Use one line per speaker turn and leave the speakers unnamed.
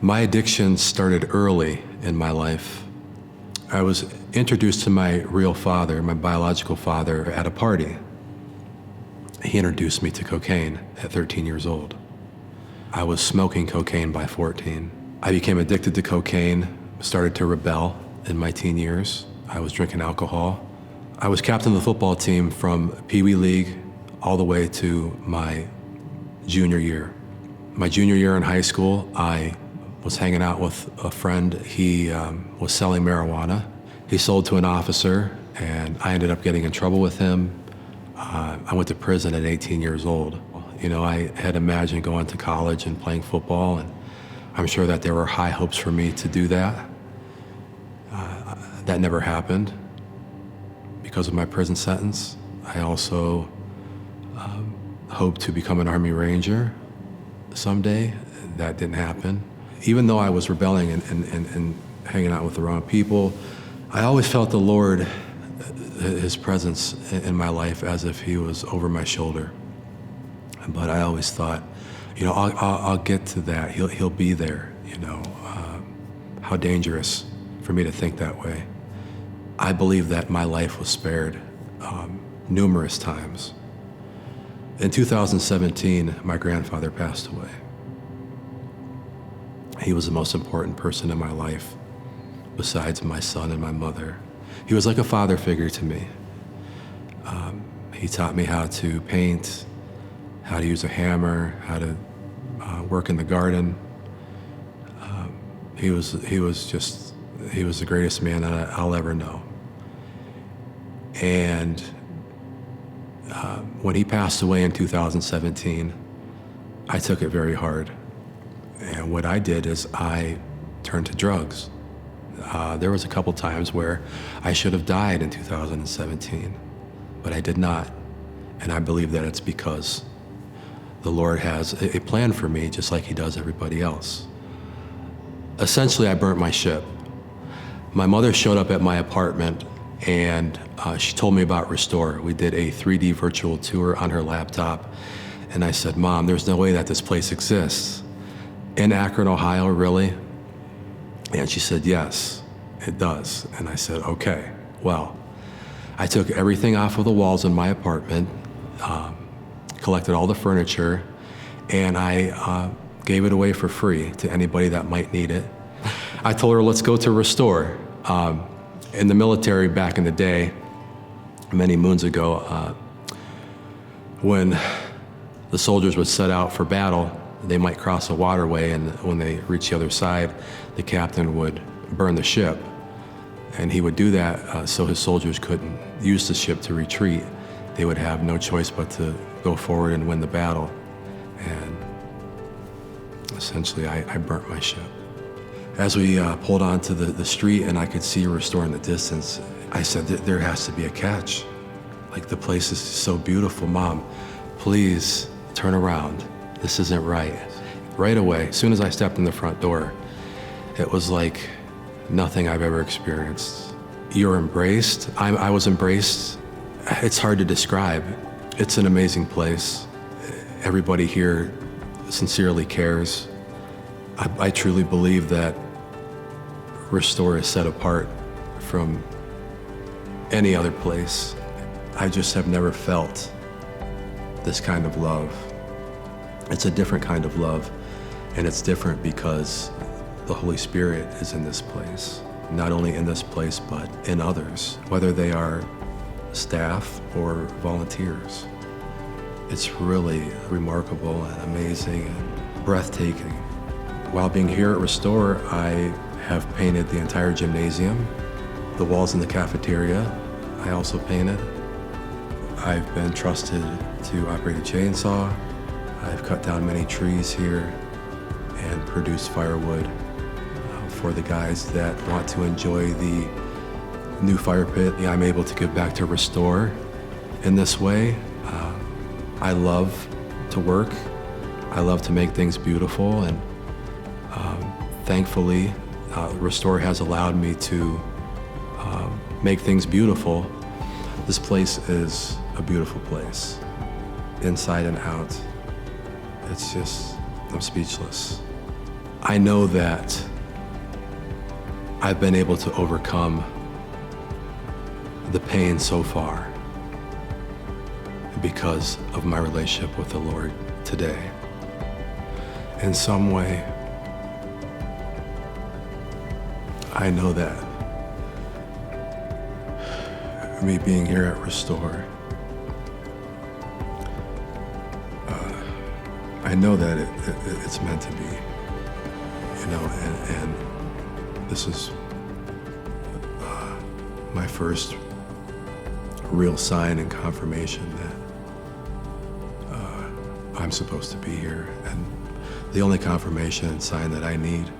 My addiction started early in my life. I was introduced to my real father, my biological father, at a party. He introduced me to cocaine at 13 years old. I was smoking cocaine by 14. I became addicted to cocaine, started to rebel in my teen years. I was drinking alcohol. I was captain of the football team from Pee Wee League all the way to my junior year. My junior year in high school, I was hanging out with a friend. He was selling marijuana. He sold to an officer, and I ended up getting in trouble with him. I went to prison at 18 years old. You know, I had imagined going to college and playing football, and I'm sure that there were high hopes for me to do that. That never happened because of my prison sentence. I also hoped to become an Army Ranger someday. That didn't happen. Even though I was rebelling and hanging out with the wrong people, I always felt the Lord, His presence in my life as if He was over my shoulder. But I always thought, you know, I'll get to that. He'll be there, you know. How dangerous for me to think that way. I believe that my life was spared numerous times. In 2017, my grandfather passed away. He was the most important person in my life, besides my son and my mother. He was like a father figure to me. He taught me how to paint, how to use a hammer, how to work in the garden. He was the greatest man that I'll ever know. And when he passed away in 2017, I took it very hard. And what I did is I turned to drugs. There was a couple times where I should have died in 2017, but I did not. And I believe that it's because the Lord has a plan for me, just like He does everybody else. Essentially, I burnt my ship. My mother showed up at my apartment, and she told me about Restore. We did a 3D virtual tour on her laptop, and I said, "Mom, there's no way that this place exists." In Akron, Ohio, really? And she said, "Yes, it does." And I said, "Okay." Well, I took everything off of the walls in my apartment, collected all the furniture, and I gave it away for free to anybody that might need it. I told her, let's go to Restore. In the military back in the day, many moons ago, when the soldiers would set out for battle, they might cross a waterway, and when they reached the other side, the captain would burn the ship. And he would do that so his soldiers couldn't use the ship to retreat. They would have no choice but to go forward and win the battle. And essentially, I burnt my ship. As we pulled onto the street and I could see Restore in the distance, I said, there has to be a catch. Like, the place is so beautiful. Mom, please turn around. This isn't right. Right away, as soon as I stepped in the front door, it was like nothing I've ever experienced. You're embraced. I was embraced. It's hard to describe. It's an amazing place. Everybody here sincerely cares. I truly believe that Restore is set apart from any other place. I just have never felt this kind of love. It's a different kind of love, and it's different because the Holy Spirit is in this place. Not only in this place, but in others, whether they are staff or volunteers. It's really remarkable and amazing and breathtaking. While being here at Restore, I have painted the entire gymnasium, the walls in the cafeteria. I also painted. I've been trusted to operate a chainsaw. I've cut down many trees here and produced firewood for the guys that want to enjoy the new fire pit. I'm able to give back to Restore in this way. I love to work. I love to make things beautiful, and thankfully, Restore has allowed me to make things beautiful. This place is a beautiful place, inside and out. It's just, I'm speechless. I know that I've been able to overcome the pain so far because of my relationship with the Lord today. In some way, I know that me being here at Restore, I know that it's meant to be, and this is my first real sign and confirmation that I'm supposed to be here. And the only confirmation and sign that I need